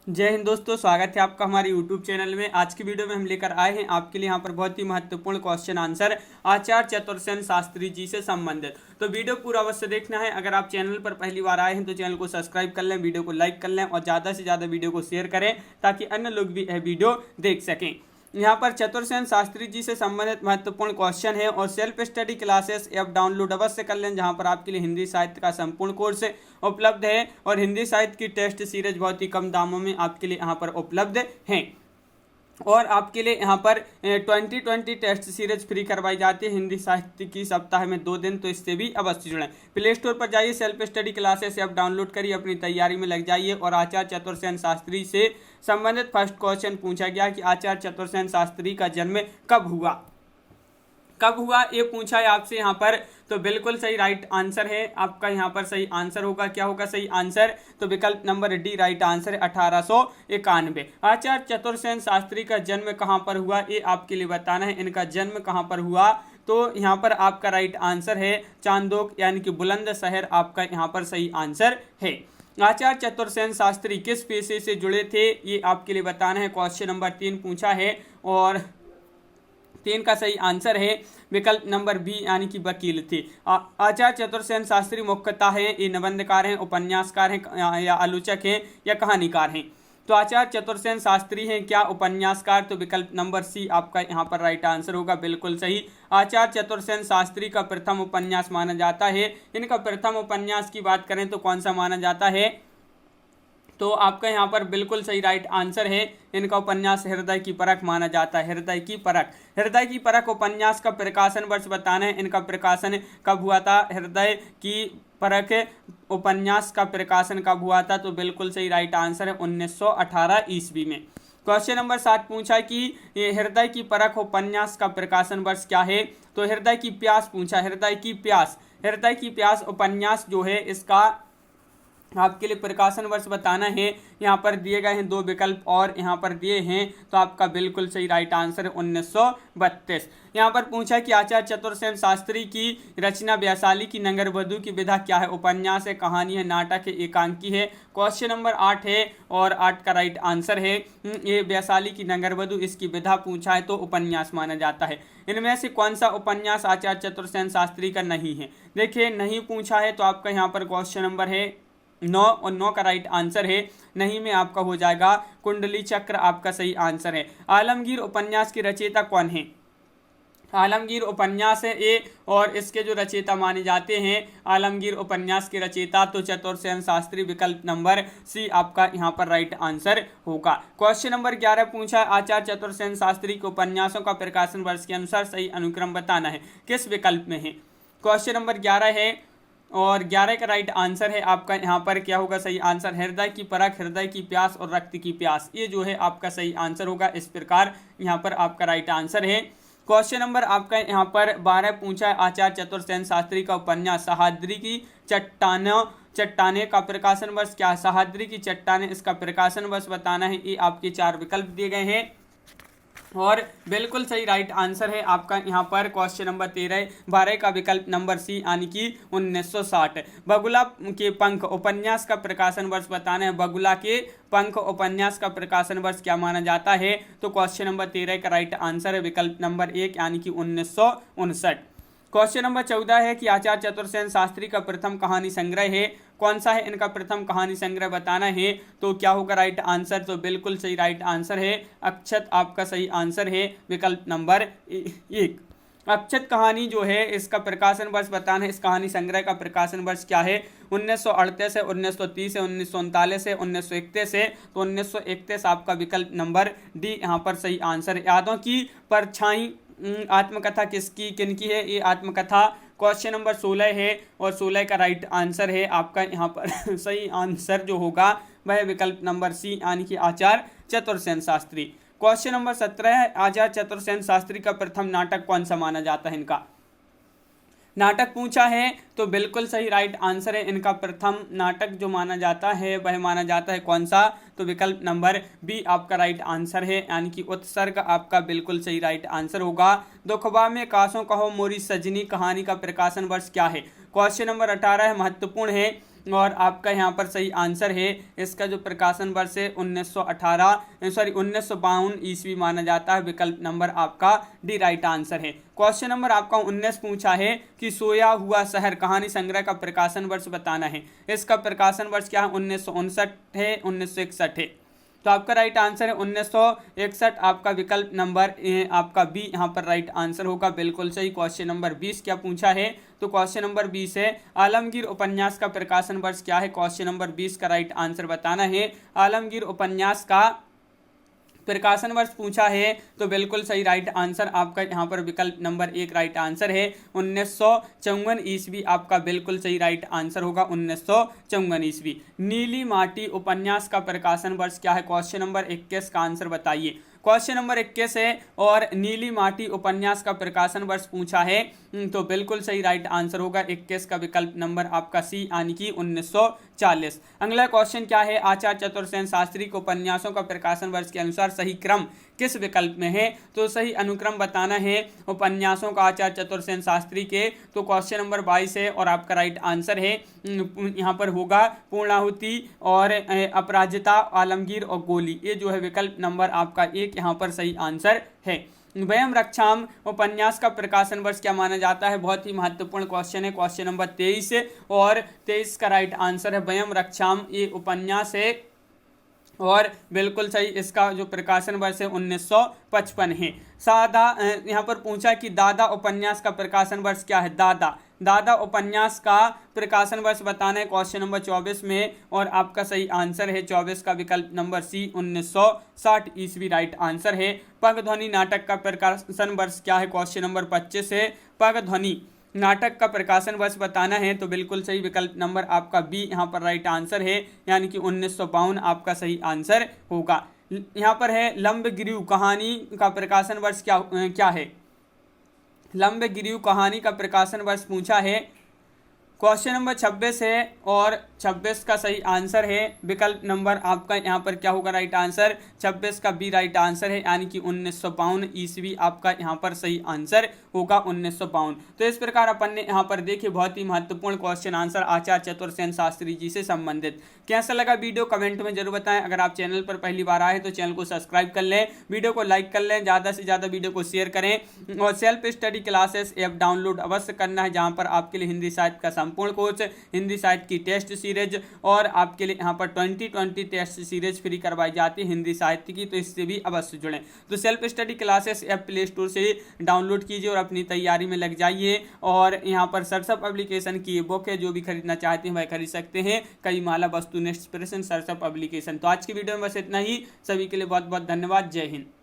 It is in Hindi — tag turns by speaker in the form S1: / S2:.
S1: जय हिंद दोस्तों, स्वागत है आपका हमारे YouTube चैनल में। आज की वीडियो में हम लेकर आए हैं आपके लिए यहाँ पर बहुत ही महत्वपूर्ण क्वेश्चन आंसर आचार्य चतुर्सेन शास्त्री जी से संबंधित। तो वीडियो पूरा अवश्य देखना है। अगर आप चैनल पर पहली बार आए हैं तो चैनल को सब्सक्राइब कर लें, वीडियो को लाइक कर लें और ज़्यादा से ज़्यादा वीडियो को शेयर करें ताकि अन्य लोग भी यह वीडियो देख सकें। यहाँ पर चतुर्सेन शास्त्री जी से संबंधित महत्वपूर्ण क्वेश्चन है और self study classes app download अवश्य कर लें, जहाँ पर आपके लिए हिंदी साहित्य का संपूर्ण कोर्स उपलब्ध है और हिंदी साहित्य की टेस्ट सीरीज बहुत ही कम दामों में आपके लिए यहाँ पर उपलब्ध हैं। और आपके लिए यहाँ पर 2020 टेस्ट सीरीज फ्री करवाई जाती है हिंदी साहित्य की, सप्ताह में 2 दिन, तो इससे भी अवश्य जुड़ें। प्ले स्टोर पर जाइए, self study classes app download करिए, अपनी तैयारी में लग जाइए। और आचार्य चतुर्सेन शास्त्री से संबंधित फर्स्ट क्वेश्चन पूछा गया कि आचार्य चतुर्सेन शास्त्री का जन्म कब हुआ। कब हुआ ये पूछा है आपसे यहाँ पर, तो बिल्कुल सही राइट आंसर है आपका। यहाँ पर सही आंसर होगा, क्या होगा सही आंसर, तो विकल्प नंबर डी राइट आंसर है 1891। आचार्य चतुर्सेन शास्त्री का जन्म कहाँ पर हुआ ये आपके लिए बताना है। इनका जन्म कहाँ पर हुआ, तो यहाँ पर आपका राइट आंसर है चांदोक यानी कि बुलंदशहर, आपका यहाँ पर सही आंसर है। आचार्य चतुर्सेन शास्त्री किस पेशे से जुड़े थे ये आपके लिए बताना है। क्वेश्चन नंबर 3 पूछा है और 3 का सही आंसर है विकल्प नंबर बी यानी कि वकील थे। आचार्य चतुर्सेन शास्त्री मुख्यतः हैं ये निबंधकार हैं, उपन्यासकार हैं या आलोचक हैं या कहानीकार हैं। तो आचार्य चतुर्सेन शास्त्री हैं क्या उपन्यासकार, तो विकल्प नंबर सी आपका यहाँ पर राइट आंसर होगा, बिल्कुल सही। आचार्य चतुर्सेन शास्त्री का प्रथम उपन्यास माना जाता है। इनका प्रथम उपन्यास की बात करें तो कौन सा माना जाता है, तो आपका यहाँ पर बिल्कुल सही राइट आंसर है। इनका उपन्यास हृदय की परख माना जाता है। हृदय की परख, हृदय की परख उपन्यास का प्रकाशन वर्ष बताना है। इनका प्रकाशन कब हुआ था, हृदय की परख उपन्यास का प्रकाशन कब हुआ था, तो बिल्कुल सही राइट आंसर है 1918 ईस्वी में। क्वेश्चन नंबर 7 पूछा कि हृदय की परख उपन्यास का प्रकाशन वर्ष क्या है, तो हृदय की प्यास पूछा। हृदय की प्यास, हृदय की प्यास उपन्यास जो है इसका आपके लिए प्रकाशन वर्ष बताना है। यहाँ पर दिए गए हैं 2 विकल्प और यहाँ पर दिए हैं, तो आपका बिल्कुल सही राइट आंसर है 1932। यहाँ पर पूछा कि आचार्य चतुर्सेन शास्त्री की रचना वैशाली की नगरवधु की विधा क्या है। उपन्यास है, कहानी है, नाटक है, एकांकी है। क्वेश्चन नंबर 8 है और 8 का राइट आंसर है ये वैशाली की नगरवधु, इसकी विधा पूछा है तो उपन्यास माना जाता है। इनमें से कौन सा उपन्यास आचार्य चतुर्सेन शास्त्री का नहीं है, देखिए नहीं पूछा है तो आपका यहाँ पर क्वेश्चन नंबर है 9 और 9 का राइट आंसर है। नहीं में आपका हो जाएगा कुंडली चक्र, आपका सही आंसर है। आलमगीर उपन्यास के रचयिता कौन है, आलमगीर उपन्यास है ये और इसके जो रचयिता माने जाते हैं आलमगीर उपन्यास के रचयिता तो चतुर्सेन शास्त्री, विकल्प नंबर सी आपका यहाँ पर राइट आंसर होगा। क्वेश्चन नंबर 11 पूछा आचार्य चतुर्सेन शास्त्री के उपन्यासों का प्रकाशन वर्ष के अनुसार सही अनुक्रम बताना है, किस विकल्प में है। क्वेश्चन नंबर 11 है और 11 का राइट आंसर है आपका यहाँ पर क्या होगा सही आंसर, हृदय की परख, हृदय की प्यास और रक्त की प्यास, ये जो है आपका सही आंसर होगा। इस प्रकार यहाँ पर आपका राइट आंसर है। क्वेश्चन नंबर आपका यहाँ पर 12 पूछा है आचार्य चतुर्सेन शास्त्री का उपन्यास सह्याद्री की चट्टाने का प्रकाशन वर्ष क्या है। सह्याद्री की चट्टाने, इसका प्रकाशन वर्ष बताना है। ये आपके 4 विकल्प दिए गए हैं और बिल्कुल सही राइट आंसर है आपका यहाँ पर क्वेश्चन नंबर 12 का विकल्प नंबर सी यानी कि 1960। बगुला के पंख उपन्यास का प्रकाशन वर्ष बताना है। बगुला के पंख उपन्यास का प्रकाशन वर्ष क्या माना जाता है, तो क्वेश्चन नंबर 13 का राइट आंसर है विकल्प नंबर 1 यानी कि 1959। क्वेश्चन नंबर 14 है कि आचार्य चतुर्सेन शास्त्री का प्रथम कहानी संग्रह है, कौन सा है इनका प्रथम कहानी संग्रह बताना है, तो क्या होगा राइट आंसर, तो बिल्कुल सही राइट आंसर है अक्षत, आपका सही आंसर है विकल्प नंबर 1। अक्षत कहानी जो है इसका प्रकाशन वर्ष बताना है। इस कहानी संग्रह का प्रकाशन वर्ष क्या है, 1938 है, 1930 है, 1939 है, 1931 है, तो 1931 आपका विकल्प नंबर डी यहाँ पर सही आंसर है। यादों की परछाई आत्मकथा किसकी किनकी है, ये आत्मकथा क्वेश्चन नंबर 16 है और 16 का राइट आंसर है आपका यहाँ पर सही आंसर जो होगा वह विकल्प नंबर सी यानी कि आचार्य चतुर्सेन शास्त्री। क्वेश्चन नंबर 17 है आचार्य चतुर्सेन शास्त्री का प्रथम नाटक कौन सा माना जाता है। इनका नाटक पूछा है तो बिल्कुल सही राइट आंसर है। इनका प्रथम नाटक जो माना जाता है वह माना जाता है कौन सा, तो विकल्प नंबर बी आपका राइट आंसर है यानी कि उत्सर्ग, आपका बिल्कुल सही राइट आंसर होगा। दुखबा में कासों कहो मोरी सजनी कहानी का प्रकाशन वर्ष क्या है। क्वेश्चन नंबर 18 है महत्वपूर्ण है और आपका यहाँ पर सही आंसर है, इसका जो प्रकाशन वर्ष है 1952 ईस्वी माना जाता है। विकल्प नंबर आपका डी राइट आंसर है। क्वेश्चन नंबर आपका 19 पूछा है कि सोया हुआ शहर कहानी संग्रह का प्रकाशन वर्ष बताना है। इसका प्रकाशन वर्ष क्या है? 1959 है, 1961 है। तो आपका राइट आंसर है 1961। आपका विकल्प नंबर आपका बी यहाँ पर राइट आंसर होगा, बिल्कुल सही। क्वेश्चन नंबर 20 क्या पूछा है? तो क्वेश्चन नंबर 20 है आलमगीर उपन्यास का प्रकाशन वर्ष क्या है? क्वेश्चन नंबर 20 का राइट आंसर बताना है। आलमगीर उपन्यास का प्रकाशन वर्ष पूछा है, तो बिल्कुल सही राइट आंसर आपका यहाँ पर विकल्प नंबर 1 राइट आंसर है। 1954 ईस्वी आपका बिल्कुल सही राइट आंसर होगा, 1954 ईस्वी। नीली माटी उपन्यास का प्रकाशन वर्ष क्या है? क्वेश्चन नंबर 21 का आंसर बताइए। क्वेश्चन नंबर 21 है और नीली माटी उपन्यास का प्रकाशन वर्ष पूछा है, तो बिल्कुल सही राइट आंसर होगा 21 का विकल्प नंबर आपका सी यानी कि 1940। अगला क्वेश्चन क्या है? आचार्य चतुर्सेन शास्त्री के उपन्यासों का प्रकाशन वर्ष के अनुसार सही क्रम किस विकल्प में है? तो सही अनुक्रम बताना है उपन्यासों का आचार्य चतुर्सेन शास्त्री के, तो क्वेश्चन नंबर 22 है और आपका राइट आंसर है यहाँ पर होगा पूर्णाहुति और अपराजिता, आलमगीर और गोली। ये जो है विकल्प नंबर आपका 1 यहाँ पर सही आंसर है। वयम रक्षाम उपन्यास का प्रकाशन वर्ष क्या माना जाता है? बहुत ही महत्वपूर्ण क्वेश्चन है। क्वेश्चन नंबर 23 और 23 का राइट आंसर है वयम रक्षाम, ये उपन्यास है और बिल्कुल सही। इसका जो प्रकाशन वर्ष है 1955 है। सादा यहाँ पर पूछा कि दादा उपन्यास का प्रकाशन वर्ष क्या है? दादा उपन्यास का प्रकाशन वर्ष बताना है क्वेश्चन नंबर 24 में और आपका सही आंसर है 24 का विकल्प नंबर सी 1960 ईस्वी राइट आंसर है। पगध्वनि नाटक का प्रकाशन वर्ष क्या है? क्वेश्चन नंबर 25 है। पगध्वनि नाटक का प्रकाशन वर्ष बताना है, तो बिल्कुल सही विकल्प नंबर आपका बी यहाँ पर राइट आंसर है यानी कि 1952 आपका सही आंसर होगा। यहाँ पर है लंबगिरु कहानी का प्रकाशन वर्ष क्या है? लंबगिरु कहानी का प्रकाशन वर्ष पूछा है, क्वेश्चन नंबर 26 है और 26 का सही आंसर है विकल्प नंबर आपका यहाँ पर क्या होगा राइट आंसर? 26 का बी राइट आंसर है यानी कि 1952 ईस्वी आपका यहाँ पर सही आंसर होगा, 1952। तो इस प्रकार अपन ने यहाँ पर देखे बहुत ही महत्वपूर्ण क्वेश्चन आंसर आचार्य चतुर्सेन शास्त्री जी से संबंधित। कैसा लगा वीडियो कमेंट में जरूर बताएं। अगर आप चैनल पर पहली बार आए तो चैनल को सब्सक्राइब कर लें, वीडियो को लाइक कर लें, ज़्यादा से ज़्यादा वीडियो को शेयर करें और self study classes app download अवश्य करना है, जहाँ पर आपके लिए हिंदी साहित्य का संपूर्ण कोर्स, हिंदी साहित्य की टेस्ट सीरीज और आपके लिए यहाँ पर 2020 टेस्ट सीरीज फ्री करवाई जाती है हिंदी साहित्य की, तो इससे भी अवश्य जुड़ें। तो self study classes app play store से डाउनलोड कीजिए और अपनी तैयारी में लग जाइए। और यहाँ पर सरसप पब्लिकेशन की बुक है, जो भी खरीदना चाहते हैं वह खरीद सकते हैं, कई माला वस्तु नेक्स्ट प्रेजेंट सरसप पब्लिकेशन। तो आज की वीडियो में बस इतना ही। सभी के लिए बहुत बहुत धन्यवाद। जय हिंद।